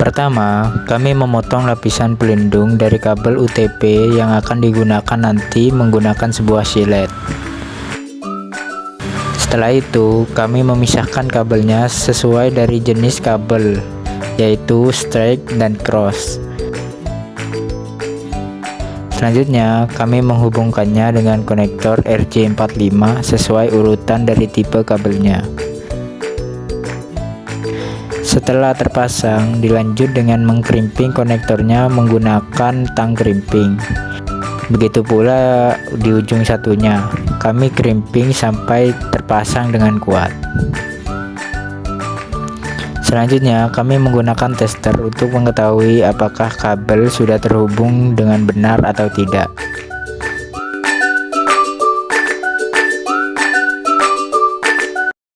Pertama, kami memotong lapisan pelindung dari kabel UTP yang akan digunakan nanti menggunakan sebuah silet. Setelah itu, kami memisahkan kabelnya sesuai dari jenis kabel, yaitu straight dan cross. Selanjutnya, kami menghubungkannya dengan konektor RJ45 sesuai urutan dari tipe kabelnya. Setelah terpasang, dilanjut dengan mengkrimping konektornya menggunakan tang krimping. Begitu pula di ujung satunya, kami krimping sampai terpasang dengan kuat. Selanjutnya, kami menggunakan tester untuk mengetahui apakah kabel sudah terhubung dengan benar atau tidak.